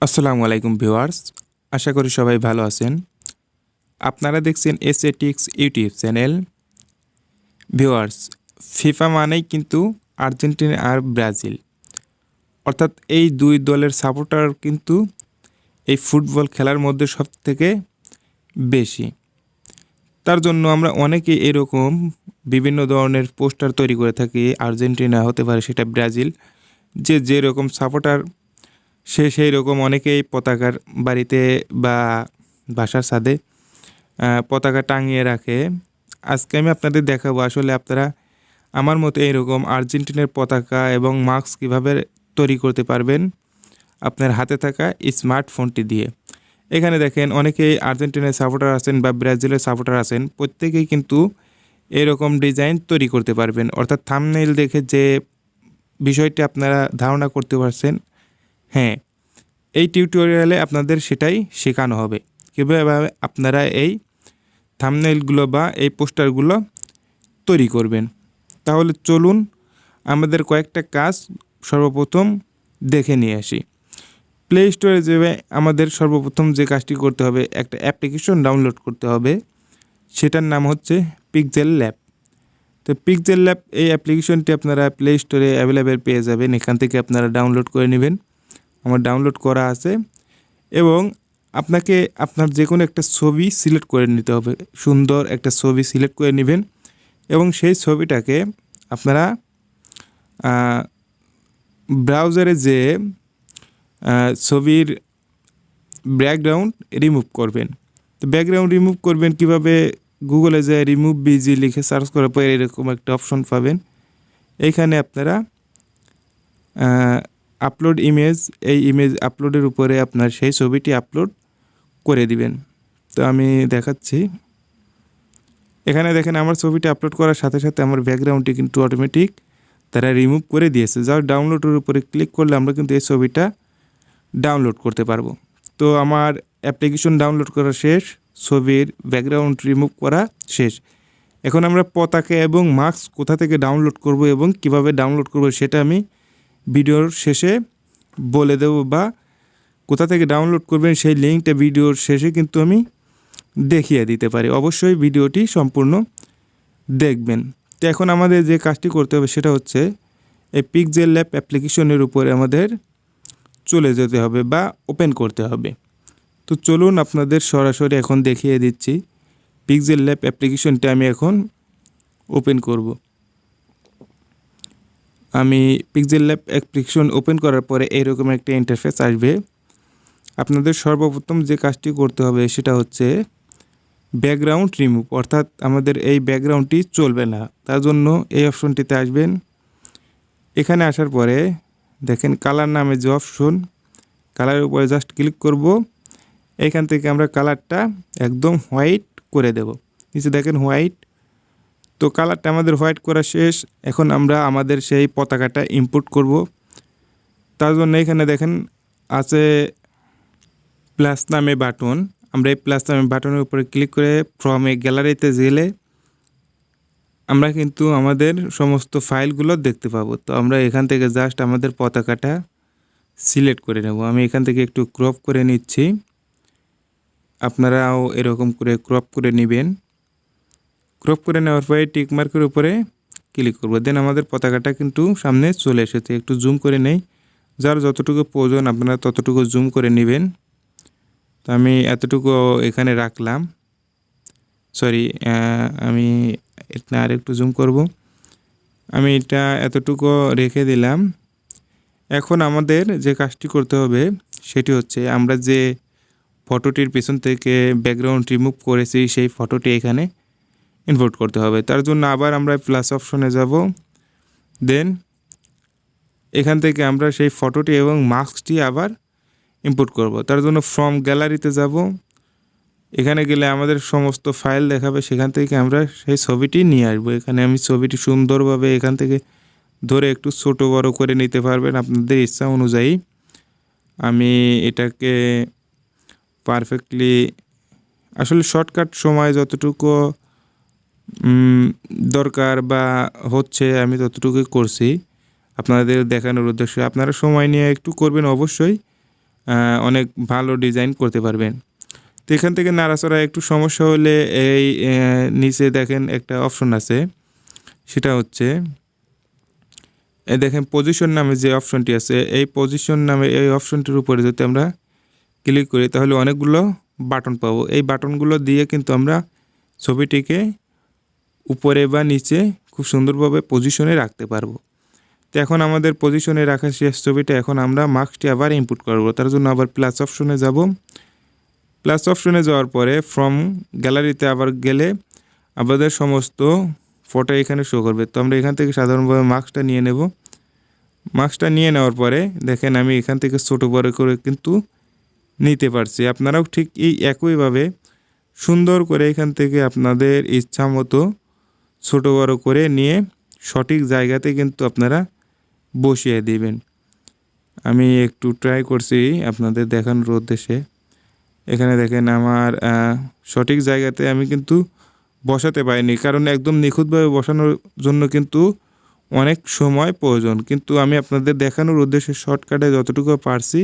আসসালামু আলাইকুম ভিউয়ার্স, আশা করি সবাই ভালো আছেন। আপনারা দেখছেন এসএটিক্স ইউটিউব চ্যানেল। ভিউয়ার্স, ফিফা মানেই কিন্তু আর্জেন্টিনা আর ব্রাজিল, অর্থাৎ এই দুই দলের সাপোর্টার কিন্তু এই ফুটবল খেলার মধ্যে সবথেকে বেশি। তার জন্য আমরা অনেকেই এরকম বিভিন্ন ধরনের পোস্টার তৈরি করে থাকি। আর্জেন্টিনা হতে পারে সেটা ব্রাজিল, যে যেরকম সাপোর্টার সে সেই রকম অনেকেই পতাকার বাড়িতে বা বাসার ছাদে পতাকা টাঙিয়ে রাখে। আজকে আমি আপনাদের দেখাবো আসলে আপনারা আমার মতো এরকম আর্জেন্টিনার পতাকা এবং মাস্ক কীভাবে তৈরি করতে পারবেন আপনার হাতে থাকা স্মার্টফোনটি দিয়ে। এখানে দেখেন অনেকেই আর্জেন্টিনার সাপোর্টার আছেন বা ব্রাজিলের সাপোর্টার আছেন, প্রত্যেকেই কিন্তু এরকম ডিজাইন তৈরি করতে পারবেন। অর্থাৎ থাম্বনেইল দেখে যে বিষয়টি আপনারা ধারণা করতে পারছেন, হ্যাঁ, এই টিউটোরিয়ালে আপনাদের সেটাই শেখানো হবে কীভাবে আপনারা এই থাম্বনেইলগুলো বা এই পোস্টারগুলো তৈরি করবেন। তাহলে চলুন আমাদের কয়েকটা কাজ সর্বপ্রথম দেখে নিয়ে আসি। প্লে স্টোরে যেয়ে আমাদের সর্বপ্রথম যে কাজটি করতে হবে, একটা অ্যাপ্লিকেশন ডাউনলোড করতে হবে, সেটার নাম হচ্ছে পিক্সেল ল্যাব। তো পিক্সেল ল্যাব এই অ্যাপ্লিকেশনটি আপনারা প্লে স্টোরে অ্যাভেলেবেল পেয়ে যাবেন, এখান থেকে আপনারা ডাউনলোড করে নেবেন। আমার ডাউনলোড করা আছে এবং আপনাকে আপনার যে কোনো একটা ছবি সিলেক্ট করে নিতে হবে। সুন্দর একটা ছবি সিলেক্ট করে নেবেন এবং সেই ছবিটাকে আপনারা ব্রাউজারে যে ছবির ব্যাকগ্রাউন্ড রিমুভ করবেন। তো ব্যাকগ্রাউন্ড রিমুভ করবেন কিভাবে? গুগলে যে রিমুভ বিজি লিখে সার্চ করার পরে এরকম একটা অপশন পাবেন। এইখানে আপনারা আপলোড ইমেজ, এই ইমেজ আপলোডের উপরে আপনার সেই ছবিটি আপলোড করে দিবেন। তো আমি দেখাচ্ছি। এখানে দেখেন আমার ছবিটি আপলোড করার সাথে সাথে আমার ব্যাকগ্রাউন্ডটি কিন্তু অটোমেটিক তারা রিমুভ করে দিয়েছে। যার ডাউনলোডের উপরে ক্লিক করলে আমরা কিন্তু এই ছবিটা ডাউনলোড করতে পারবো। তো আমার অ্যাপ্লিকেশন ডাউনলোড করা শেষ, ছবির ব্যাকগ্রাউন্ড রিমুভ করা শেষ। এখন আমরা পতাকা এবং মাস্ক কোথা থেকে ডাউনলোড করব এবং কিভাবে ডাউনলোড করব সেটা আমি ভিডিওর শেষে বলে দেব, বা কোথা থেকে ডাউনলোড করবেন সেই লিঙ্কটা ভিডিওর শেষে কিন্তু আমি দেখিয়ে দিতে পারি। অবশ্যই ভিডিওটি সম্পূর্ণ দেখবেন। তো এখন আমাদের যে কাজটি করতে হবে সেটা হচ্ছে এই পিক্সেল ল্যাব অ্যাপ্লিকেশনের উপরে আমাদের চলে যেতে হবে বা ওপেন করতে হবে। তো চলুন আপনাদের সরাসরি এখন দেখিয়ে দিচ্ছি। পিক্সেল ল্যাব অ্যাপ্লিকেশনটা আমি এখন ওপেন করব। আমি পিক্সেল ল্যাব অ্যাপ্লিকেশন ওপেন করার পরে এইরকম একটা ইন্টারফেস আসবে। আপনাদের সর্বপ্রথম যে কাজটি করতে হবে সেটা হচ্ছে ব্যাকগ্রাউন্ড রিমুভ, অর্থাৎ আমাদের এই ব্যাকগ্রাউন্ডটি চলবে না। তার জন্য এই অপশনটিতে আসবেন। এখানে আসার পরে দেখেন কালার নামে যে অপশন, কালারের উপরে জাস্ট ক্লিক করব। এইখান থেকে আমরা কালারটা একদম হোয়াইট করে দেব। নিচে দেখেন হোয়াইট। তো কালারটা আমাদের হোয়াইট করা শেষ। এখন আমরা আমাদের সেই পতাকাটা ইম্পোর্ট করব। তার জন্য এখানে দেখেন আছে প্লাস নামে বাটন। আমরা এই প্লাস নামে বাটনের উপরে ক্লিক করে ফ্রম এ গ্যালারিতে গেলে আমরা কিন্তু আমাদের সমস্ত ফাইলগুলো দেখতে পাবো। তো আমরা এখান থেকে জাস্ট আমাদের পতাকাটা সিলেক্ট করে নেব। আমি এখান থেকে একটু ক্রপ করে নিচ্ছি, আপনারাও এরকম করে ক্রপ করে নেবেন। ক্রপ করে নেওয়ার পরে টিক মার্কের উপরে ক্লিক করব। দেন আমাদের পতাকাটা কিন্তু সামনে চলে এসেছে। একটু জুম করে নেই, যার যতটুকু প্রয়োজন আপনারা ততটুকু জুম করে নেবেন। তো আমি এতটুকু এখানে রাখলাম। সরি, আমি এটা আর একটু জুম করব। আমি এটা এতটুকু রেখে দিলাম। এখন আমাদের যে কাজটি করতে হবে সেটি হচ্ছে আমরা যে ফটোটির পেছন থেকে ব্যাকগ্রাউন্ড রিমুভ করেছি সেই ফটোটি এখানে ইনপুট করতে হবে। তার জন্য আবার আমরা প্লাস অপশনে যাব। দেন এখান থেকে আমরা সেই ফটোটি এবং মাস্কটি আবার ইনপুট করব। তার জন্য ফ্রম গ্যালারিতে যাব। এখানে গেলে আমাদের সমস্ত ফাইল দেখাবে, সেখান থেকে আমরা সেই ছবিটি নিয়ে আসবো। এখানে আমি ছবিটি সুন্দরভাবে এখান থেকে ধরে একটু ছোট বড় করে নিতে পারবেন আপনাদের ইচ্ছা অনুযায়ী। আমি এটাকে পারফেক্টলি আসলে শর্টকাট সময় যতটুকু দরকার বা হচ্ছে আমি ততটুকুই করছি আপনাদের দেখানোর উদ্দেশ্যে। আপনারা সময় নিয়ে একটু করবেন অবশ্যই। অনেক ভালো ডিজাইন করতে পারবেন। তো এখান থেকে নাড়াচড়া একটু সমস্যা হলে এই নিচে দেখেন একটা অপশন আছে, সেটা হচ্ছে দেখেন পজিশন নামে যে অপশনটি আছে, এই পজিশন নামে এই অপশনটির উপরে যদি আমরা ক্লিক করি তাহলে অনেকগুলো বাটন পাবো। এই বাটনগুলো দিয়ে কিন্তু আমরা ছবিটিকে উপরে বা নিচে খুব সুন্দরভাবে পজিশনে রাখতে পারবো। তো এখন আমাদের পজিশনে রাখা শেষ ছবিটা, এখন আমরা মার্কসটি আবার ইনপুট করব। তার জন্য আবার প্লাস অপশনে যাব। প্লাস অপশনে যাওয়ার পরে ফ্রম গ্যালারিতে আবার গেলে আমাদের সমস্ত ফটো এখানে শো করবে। তো আমরা এখান থেকে সাধারণভাবে মার্কসটা নিয়ে নেব। মার্কসটা নিয়ে নেওয়ার পরে দেখেন আমি এখান থেকে ছোটো বড় করে কিন্তু নিতে পারছি। আপনারাও ঠিক এই একইভাবে সুন্দর করে এখান থেকে আপনাদের ইচ্ছা মতো ছোটো বড় করে নিয়ে সঠিক জায়গাতে কিন্তু আপনারা বসিয়ে দিবেন। আমি একটু ট্রাই করছি আপনাদের দেখানোর উদ্দেশ্যে। এখানে দেখেন আমার সঠিক জায়গাতে আমি কিন্তু বসাতে পারিনি, কারণ একদম নিখুঁতভাবে বসানোর জন্য কিন্তু অনেক সময় প্রয়োজন। কিন্তু আমি আপনাদের দেখানোর উদ্দেশ্যে শর্টকাটে যতটুকু পারছি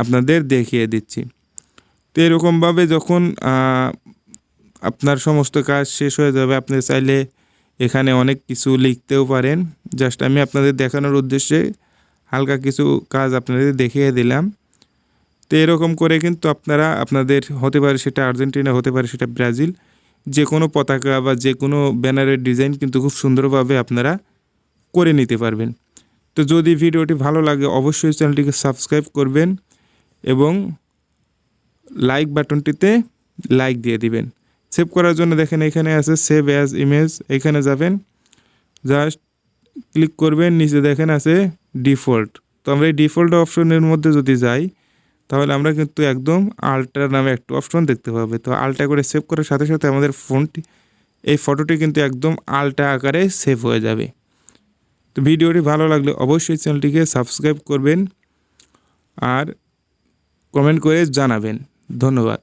আপনাদের দেখিয়ে দিচ্ছি। তো এরকমভাবে যখন আপনার সমস্ত কাজ শেষ হয়ে যাবে, আপনি চাইলে এখানে অনেক কিছু লিখতেও পারেন। জাস্ট আমি আপনাদের দেখানোর উদ্দেশ্যে হালকা কিছু কাজ আপনাদের দেখিয়ে দিলাম। তো এরকম করে কিন্তু আপনারা আপনাদের হতে পারে সেটা আর্জেন্টিনা, হতে পারে সেটা ব্রাজিল, যে কোনো পতাকা বা যে কোনো ব্যানারের ডিজাইন কিন্তু খুব সুন্দরভাবে আপনারা করে নিতে পারবেন। তো যদি ভিডিওটি ভালো লাগে অবশ্যই চ্যানেলটিকে সাবস্ক্রাইব করবেন এবং লাইক বাটনটিতে লাইক দিয়ে দিবেন। সেভ করার জন্য দেখেন এখানে আছে সেভ অ্যাজ ইমেজ, এখানে যাবেন, জাস্ট ক্লিক করবেন, নিচে দেখেন আছে ডিফল্ট। তো আমরা এই ডিফল্ট অপশনের মধ্যে যদি যাই তাহলে আমরা কিন্তু একদম আল্ট্রা নামে একটা অপশন দেখতে পাবে। তো আল্ট্রা করে সেভ করার সাথে সাথে আমাদের ফোনটি এই ফটোটি কিন্তু একদম আল্ট্রা আকারে সেভ হয়ে যাবে। তো ভিডিওটি ভালো লাগলে অবশ্যই চ্যানেলটিকে সাবস্ক্রাইব করবেন আর কমেন্ট করে জানাবেন। ধন্যবাদ।